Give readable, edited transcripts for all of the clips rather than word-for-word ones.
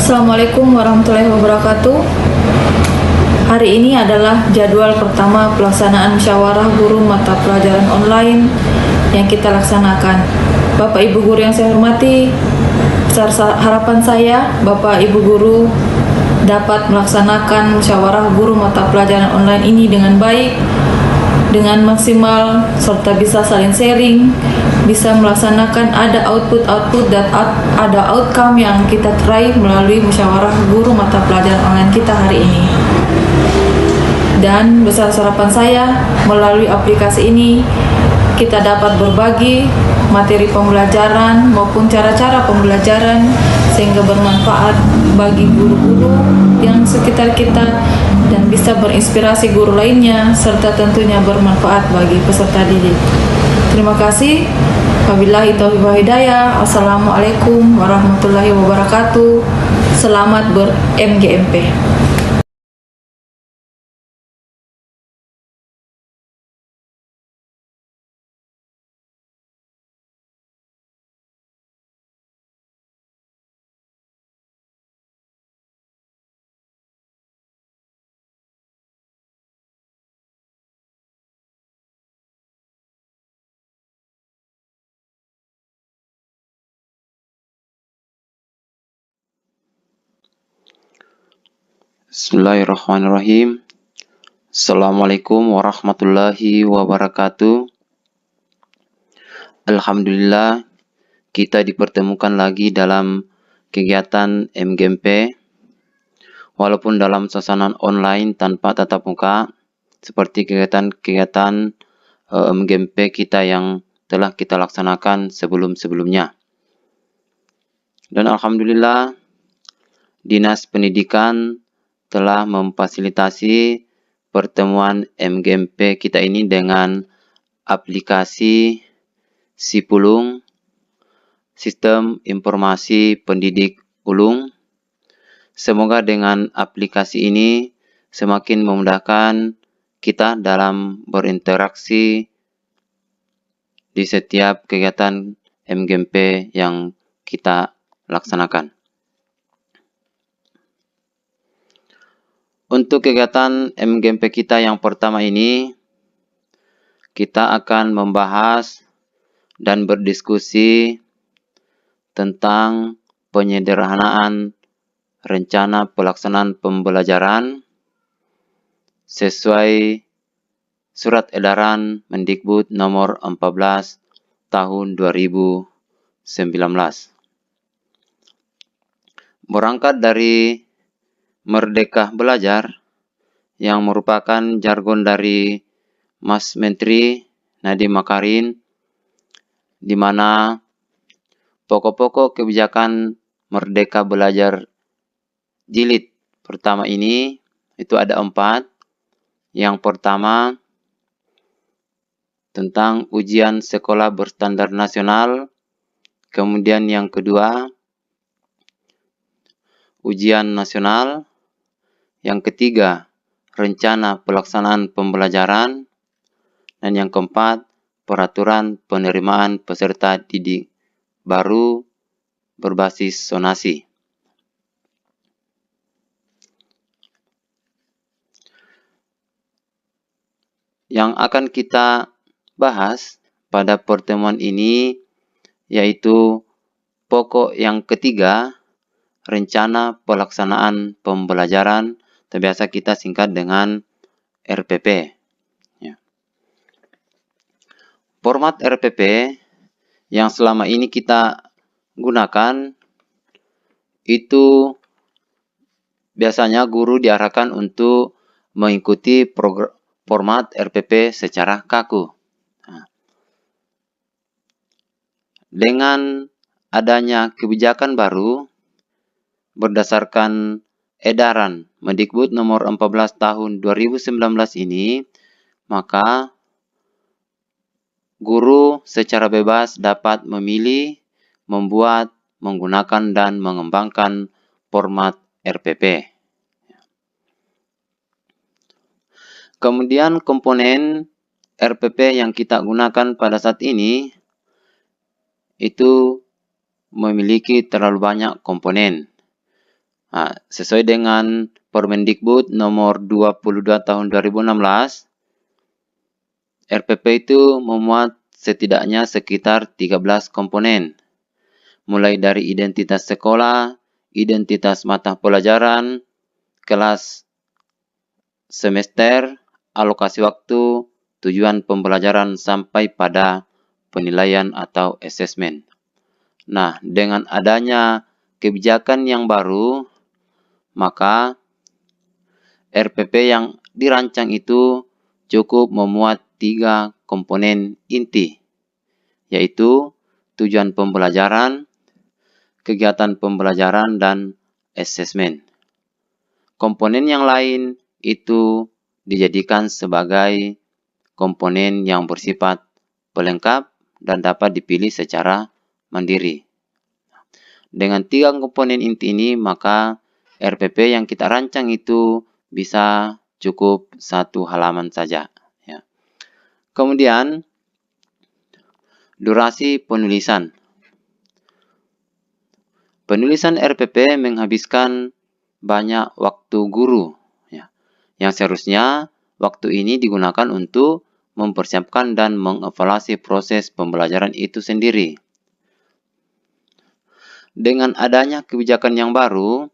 Assalamualaikum warahmatullahi wabarakatuh. Hari ini adalah jadwal pertama pelaksanaan musyawarah guru mata pelajaran online yang kita laksanakan. Bapak Ibu guru yang saya hormati, besar harapan saya Bapak Ibu guru dapat melaksanakan musyawarah guru mata pelajaran online ini dengan baik, dengan maksimal, serta bisa saling sharing, bisa melaksanakan ada output dan ada outcome yang kita raih melalui musyawarah guru mata pelajaran online kita hari ini. Dan besar harapan saya melalui aplikasi ini kita dapat berbagi materi pembelajaran maupun cara-cara pembelajaran sehingga bermanfaat bagi guru-guru yang sekitar kita dan bisa berinspirasi guru lainnya serta tentunya bermanfaat bagi peserta didik. Terima kasih. Wabillahi taufiq wal hidayah. Assalamualaikum warahmatullahi wabarakatuh. Selamat ber-MGMP. Bismillahirrahmanirrahim. Assalamualaikum warahmatullahi wabarakatuh. Alhamdulillah, kita dipertemukan lagi dalam kegiatan MGMP, walaupun dalam suasana online tanpa tatap muka, seperti kegiatan-kegiatan MGMP kita yang telah kita laksanakan sebelum-sebelumnya. Dan Alhamdulillah, Dinas Pendidikan telah memfasilitasi pertemuan MGMP kita ini dengan aplikasi Sipulung, Sistem Informasi Pendidik Ulung. Semoga dengan aplikasi ini semakin memudahkan kita dalam berinteraksi di setiap kegiatan MGMP yang kita laksanakan. Untuk kegiatan MGMP kita yang pertama ini, kita akan membahas dan berdiskusi tentang penyederhanaan rencana pelaksanaan pembelajaran sesuai Surat Edaran Mendikbud nomor 14 tahun 2019. Berangkat dari Merdeka Belajar yang merupakan jargon dari Mas Menteri Nadiem Makarim, di mana pokok-pokok kebijakan Merdeka Belajar jilid pertama ini itu ada 4. Yang pertama tentang ujian sekolah berstandar nasional, kemudian yang kedua ujian nasional, yang ketiga rencana pelaksanaan pembelajaran, dan yang keempat peraturan penerimaan peserta didik baru berbasis zonasi. Yang akan kita bahas pada pertemuan ini yaitu pokok yang ketiga, rencana pelaksanaan pembelajaran, biasa kita singkat dengan RPP. Ya. Format RPP yang selama ini kita gunakan itu biasanya guru diarahkan untuk mengikuti format RPP secara kaku. Dengan adanya kebijakan baru berdasarkan Edaran Mendikbud nomor 14 tahun 2019 ini, maka guru secara bebas dapat memilih, membuat, menggunakan, dan mengembangkan format RPP. Kemudian komponen RPP yang kita gunakan pada saat ini itu memiliki terlalu banyak komponen. Nah, sesuai dengan Permendikbud nomor 22 tahun 2016, RPP itu memuat setidaknya sekitar 13 komponen, mulai dari identitas sekolah, identitas mata pelajaran, kelas semester, alokasi waktu, tujuan pembelajaran, sampai pada penilaian atau asesmen. Nah, dengan adanya kebijakan yang baru, maka RPP yang dirancang itu cukup memuat 3 komponen inti, yaitu tujuan pembelajaran, kegiatan pembelajaran, dan asesmen. Komponen yang lain itu dijadikan sebagai komponen yang bersifat pelengkap dan dapat dipilih secara mandiri. Dengan 3 komponen inti ini, maka RPP yang kita rancang itu bisa cukup 1 halaman saja. Ya. Kemudian, durasi penulisan. Penulisan RPP menghabiskan banyak waktu guru, ya, yang seharusnya waktu ini digunakan untuk mempersiapkan dan mengevaluasi proses pembelajaran itu sendiri. Dengan adanya kebijakan yang baru,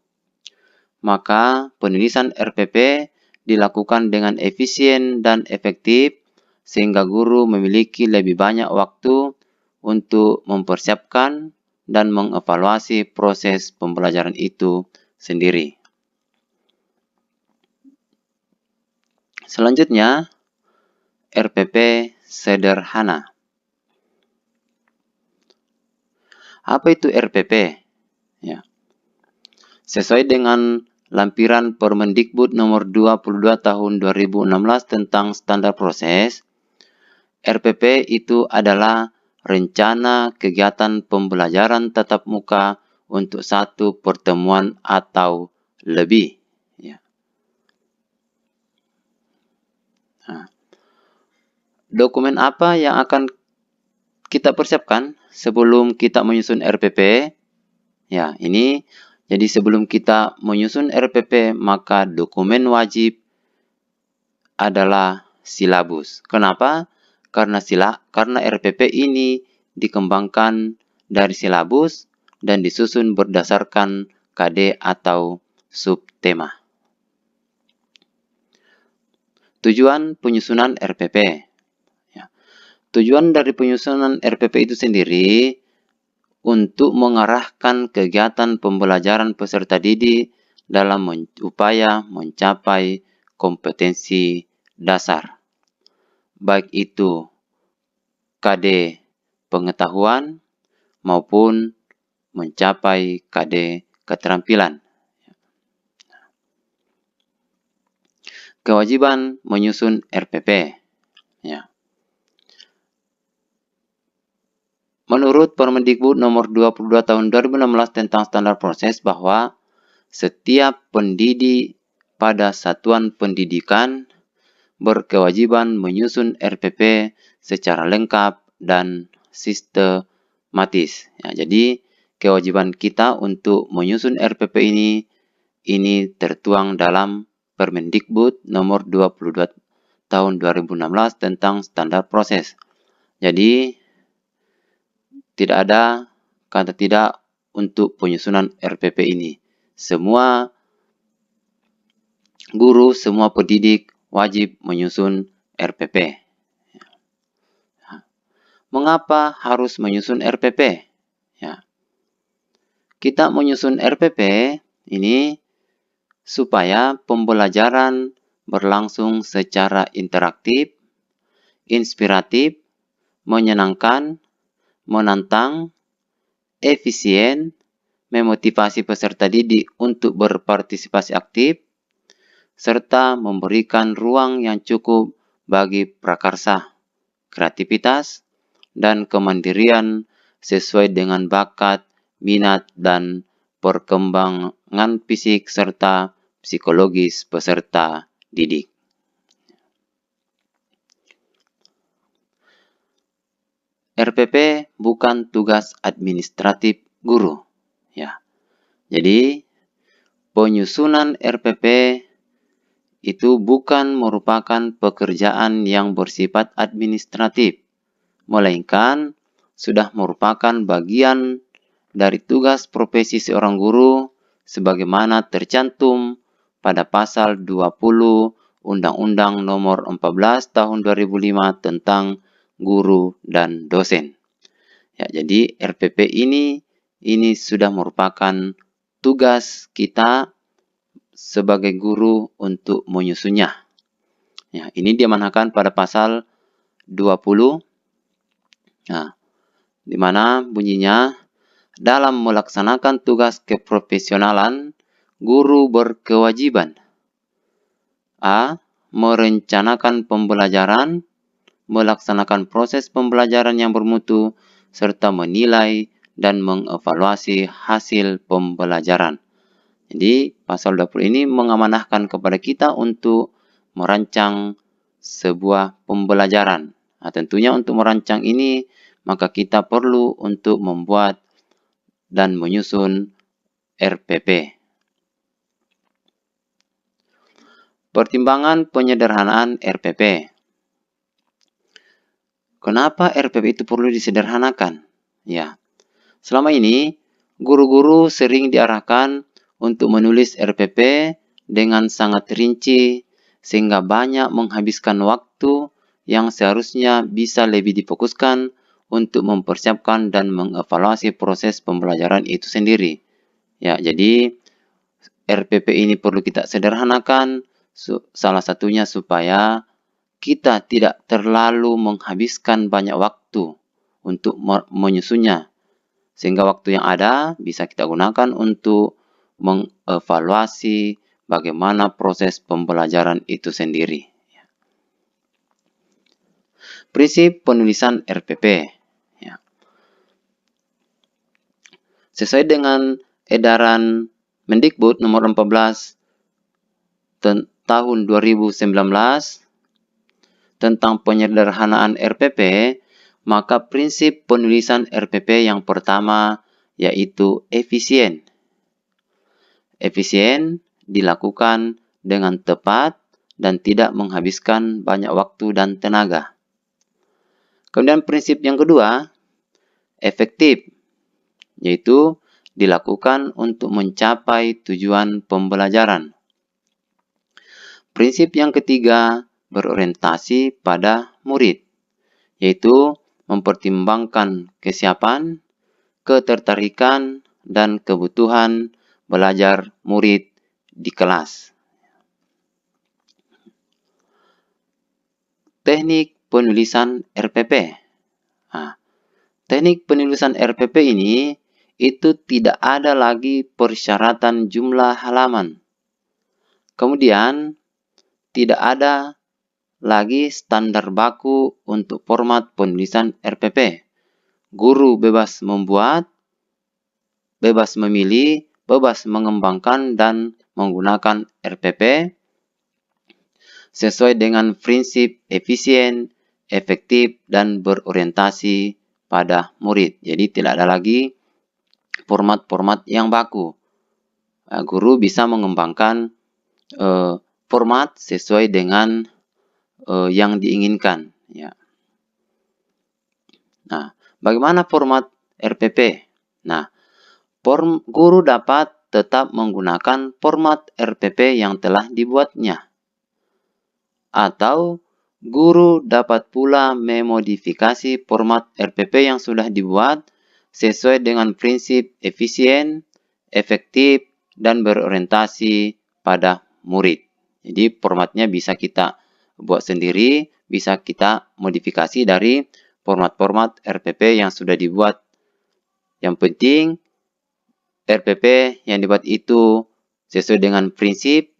maka penulisan RPP dilakukan dengan efisien dan efektif, sehingga guru memiliki lebih banyak waktu untuk mempersiapkan dan mengevaluasi proses pembelajaran itu sendiri. Selanjutnya, RPP sederhana. Apa itu RPP? Ya. Sesuai dengan lampiran Permendikbud nomor 22 tahun 2016 tentang standar proses, RPP itu adalah rencana kegiatan pembelajaran tatap muka untuk 1 pertemuan atau lebih. Ya. Nah, dokumen apa yang akan kita persiapkan sebelum kita menyusun RPP? Ya, ini jadi sebelum kita menyusun RPP, maka dokumen wajib adalah silabus. Kenapa? Karena RPP ini dikembangkan dari silabus dan disusun berdasarkan KD atau subtema. Tujuan penyusunan RPP. Ya. Tujuan dari penyusunan RPP itu sendiri untuk mengarahkan kegiatan pembelajaran peserta didik dalam upaya mencapai kompetensi dasar, baik itu KD pengetahuan maupun mencapai KD keterampilan. Kewajiban menyusun RPP. Ya. Menurut Permendikbud nomor 22 tahun 2016 tentang standar proses, bahwa setiap pendidik pada satuan pendidikan berkewajiban menyusun RPP secara lengkap dan sistematis. Ya, jadi kewajiban kita untuk menyusun RPP ini tertuang dalam Permendikbud nomor 22 tahun 2016 tentang standar proses. Jadi tidak ada kata tidak untuk penyusunan RPP ini. Semua guru, semua pendidik wajib menyusun RPP. Mengapa harus menyusun RPP? Ya. Kita menyusun RPP ini supaya pembelajaran berlangsung secara interaktif, inspiratif, menyenangkan, menantang, efisien, memotivasi peserta didik untuk berpartisipasi aktif, serta memberikan ruang yang cukup bagi prakarsa, kreativitas, dan kemandirian sesuai dengan bakat, minat, dan perkembangan fisik serta psikologis peserta didik. RPP bukan tugas administratif guru. Ya. Jadi, penyusunan RPP itu bukan merupakan pekerjaan yang bersifat administratif, melainkan sudah merupakan bagian dari tugas profesi seorang guru sebagaimana tercantum pada pasal 20 Undang-Undang Nomor 14 Tahun 2005 tentang guru dan dosen. Ya, jadi RPP ini sudah merupakan tugas kita sebagai guru untuk menyusunnya. Ya, ini diamanahkan pada pasal 20. Nah, di mana bunyinya dalam melaksanakan tugas keprofesionalan, guru berkewajiban A. Merencanakan pembelajaran, melaksanakan proses pembelajaran yang bermutu, serta menilai dan mengevaluasi hasil pembelajaran. Jadi, pasal 20 ini mengamanahkan kepada kita untuk merancang sebuah pembelajaran. Nah, tentunya untuk merancang ini, maka kita perlu untuk membuat dan menyusun RPP. Pertimbangan penyederhanaan RPP. Kenapa RPP itu perlu disederhanakan? Ya, selama ini guru-guru sering diarahkan untuk menulis RPP dengan sangat rinci sehingga banyak menghabiskan waktu yang seharusnya bisa lebih difokuskan untuk mempersiapkan dan mengevaluasi proses pembelajaran itu sendiri. Ya, jadi RPP ini perlu kita sederhanakan, salah satunya supaya kita tidak terlalu menghabiskan banyak waktu untuk menyusunnya. Sehingga waktu yang ada bisa kita gunakan untuk mengevaluasi bagaimana proses pembelajaran itu sendiri. Prinsip penulisan RPP. Ya. Sesuai dengan edaran Mendikbud nomor 14 tahun 2019 tentang penyederhanaan RPP, maka prinsip penulisan RPP yang pertama yaitu efisien. Efisien dilakukan dengan tepat dan tidak menghabiskan banyak waktu dan tenaga. Kemudian prinsip yang kedua, efektif, yaitu dilakukan untuk mencapai tujuan pembelajaran. Prinsip yang ketiga, berorientasi pada murid, yaitu mempertimbangkan kesiapan, ketertarikan, dan kebutuhan belajar murid di kelas. Teknik penulisan RPP. Nah, teknik penulisan RPP ini itu tidak ada lagi persyaratan jumlah halaman. Kemudian, tidak ada lagi standar baku untuk format penulisan RPP. Guru bebas membuat, bebas memilih, bebas mengembangkan dan menggunakan RPP sesuai dengan prinsip efisien, efektif, dan berorientasi pada murid. Jadi tidak ada lagi format-format yang baku. Guru bisa mengembangkan format sesuai dengan yang diinginkan. Ya. Nah, bagaimana format RPP? Nah, guru dapat tetap menggunakan format RPP yang telah dibuatnya. Atau guru dapat pula memodifikasi format RPP yang sudah dibuat sesuai dengan prinsip efisien, efektif, dan berorientasi pada murid. Jadi formatnya bisa kita buat sendiri, bisa kita modifikasi dari format-format RPP yang sudah dibuat. Yang penting RPP yang dibuat itu sesuai dengan prinsip,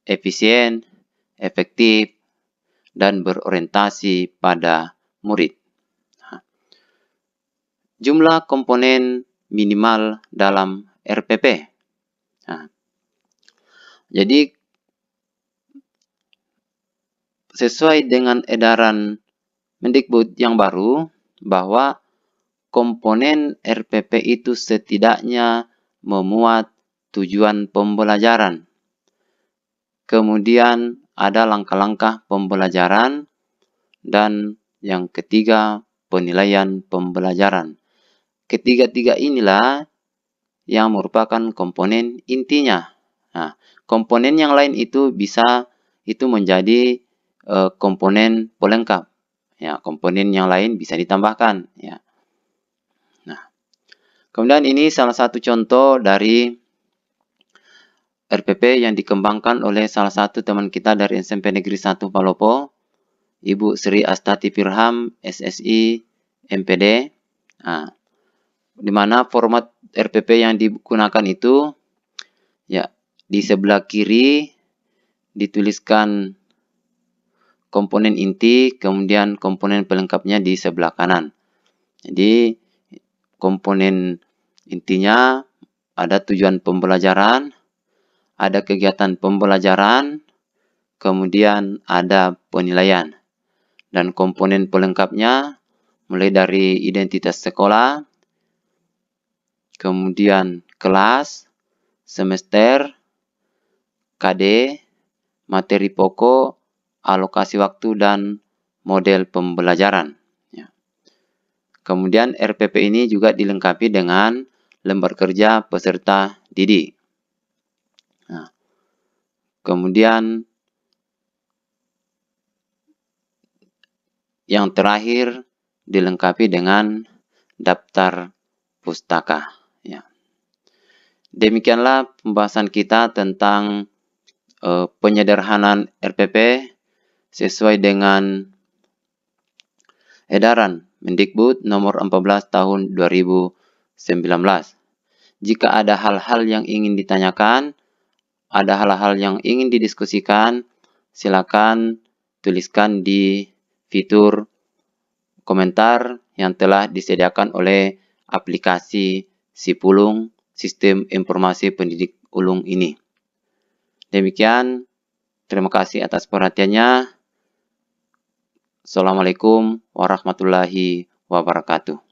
efisien, efektif, dan berorientasi pada murid. Jumlah komponen minimal dalam RPP. Jadi, sesuai dengan edaran Mendikbud yang baru, bahwa komponen RPP itu setidaknya memuat tujuan pembelajaran. Kemudian ada langkah-langkah pembelajaran. Dan yang ketiga, penilaian pembelajaran. Ketiga-tiga inilah yang merupakan komponen intinya. Nah, komponen yang lain itu bisa menjadi komponen pelengkap. Ya, komponen yang lain bisa ditambahkan. Ya. Nah, kemudian ini salah satu contoh dari RPP yang dikembangkan oleh salah satu teman kita dari SMP Negeri 1 Palopo, Ibu Sri Astati Pirham, SSI, MPD. Nah, di mana format RPP yang digunakan itu, ya, di sebelah kiri dituliskan komponen inti, kemudian komponen pelengkapnya di sebelah kanan. Jadi, komponen intinya ada tujuan pembelajaran, ada kegiatan pembelajaran, kemudian ada penilaian. Dan komponen pelengkapnya mulai dari identitas sekolah, kemudian kelas, semester, KD, materi pokok, alokasi waktu, dan model pembelajaran. Ya. Kemudian RPP ini juga dilengkapi dengan lembar kerja peserta didik. Nah, kemudian yang terakhir dilengkapi dengan daftar pustaka. Ya. Demikianlah pembahasan kita tentang penyederhanaan RPP sesuai dengan edaran Mendikbud nomor 14 tahun 2019. Jika ada hal-hal yang ingin ditanyakan, ada hal-hal yang ingin didiskusikan, silakan tuliskan di fitur komentar yang telah disediakan oleh aplikasi Sipulung, Sistem Informasi Pendidik Ulung ini. Demikian, terima kasih atas perhatiannya. Assalamualaikum warahmatullahi wabarakatuh.